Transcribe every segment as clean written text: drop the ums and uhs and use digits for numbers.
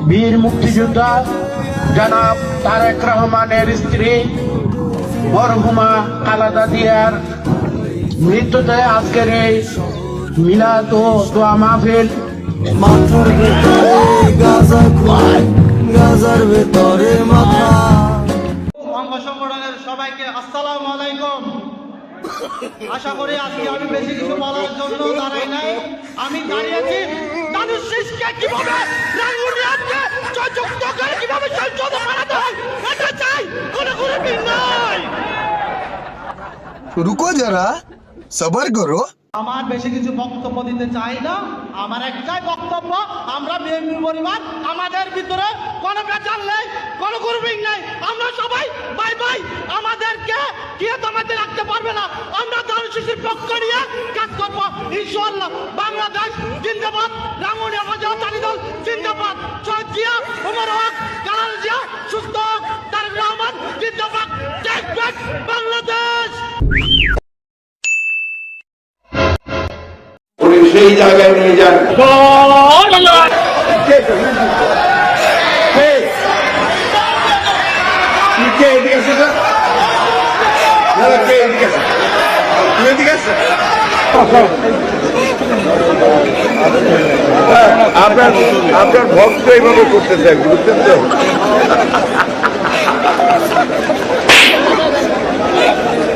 বীর মুক্তিযোদ্ধা জনাব তারেক রহমানের স্ত্রী মরহুমা খালেদা জিয়ার মৃত্যুতে আজকের এই মিলাদ ও দোয়া মাহফিল। মাথার ভেতরে গাজা খুন, গাজার ভেতরে মাথা। অঙ্গ সংগঠনের সবাইকে আসসালামু আলাইকুম। আশা করি আজকে আমি বেশি কিছু বলার জন্য দাঁড়াই নাই। আমি দাঁড়িয়েছি দানুশ শীষকে কিভাবে রাঙ্গুনিয়াকে জয়যুক্ত করে কিভাবে সংসদ বানাতে হয় এটা চাই, কোনো বিল নাই। রুকো যারা, সবার করো। আমার বেশি কিছু বক্তব্য দিতে চাই না। আমার একটাই বক্তব্য, আমরা বিএনপি পরিবার, আমাদের ভিতরে কোনো বেচার নেই, কোনো গ্রুপিং নেই। আমরা সবাই বাই বাই। আমাদেরকে কেউ আমাদের রাখতে পারবে না। আমরা দানুশ শীষের পক্ষ নিয়ে কাজ করবো ইনশাআল্লাহ। বাংলাদেশ জিন্দাবাদ, রাঙ্গুনিয়া বাজার চালি দল জিন্দাবাদ, শহীদ জিয়া, ওমর হক, কালাল জিয়া সুস্থ হোক, তারেক রহমান জিন্দাবাদ, টেক ব্যাক বাংলাদেশ। সেই জায়গায় নিয়ে যান। আপনার ভক্ত এইভাবে করতে চাই, বুঝছেন তো?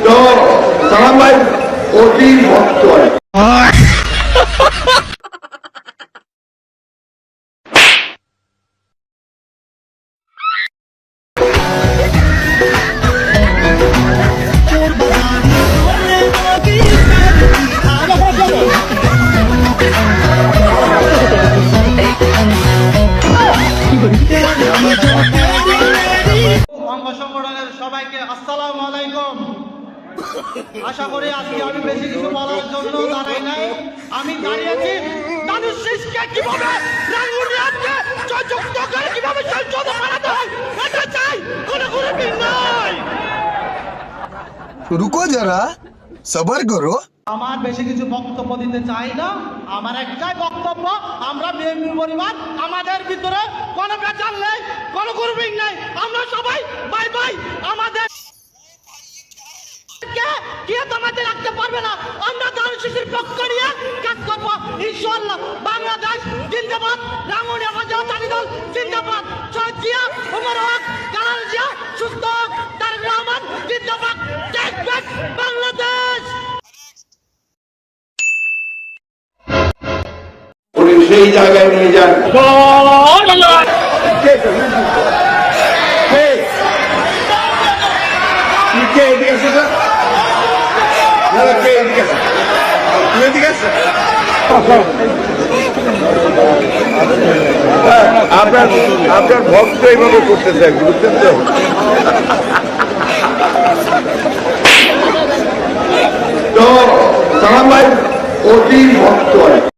তো সালাম ভাই অতি ভক্ত হয়। অঙ্গ সংগঠনের সবাইকে আসসালামু আলাইকুম। আশা করি আজকে আমি বেশি কিছু বলার জন্য দাঁড়াই নাই। আমি দাঁড়িয়েছি দানুশ শীষকে কিভাবে রাঙ্গুনিয়াকে জয়যুক্ত করে কিভাবে সংসদ বানাতে হয় এটা চাই, কোনো বিল নাই। রুকো যারা, সবার করো। আমার বেশি কিছু বক্তব্য দিতে চাই না। আমার একটাই বক্তব্য, আমরা বিএনপি পরিবার, আমাদের ভিতরে কোনো বেচার নেই, কোনো গ্রুপিং নেই। আমরা সবাই বাই বাই। আমাদের কেউ আমাদের রাখতে পারবে না। আমরা দানুশ শীষের পক্ষ নিয়ে কাজ করবো ইনশাআল্লাহ। বাংলাদেশ জিন্দাবাদ, রাঙ্গুনিয়া বাজার চালি দল জিন্দাবাদ, শহীদ জিয়া, ওমর হক, কালাল জিয়া সুস্থ হোক, তারেক রহমান জিন্দাবাদ, টেক ব্যাক বাংলাদেশ। সেই জায়গায় নিয়ে যান। আপনার ভক্ত এইভাবে করতে চাই, বুঝছেন তো? তো সালাম ভাই অতি ভক্ত হয়।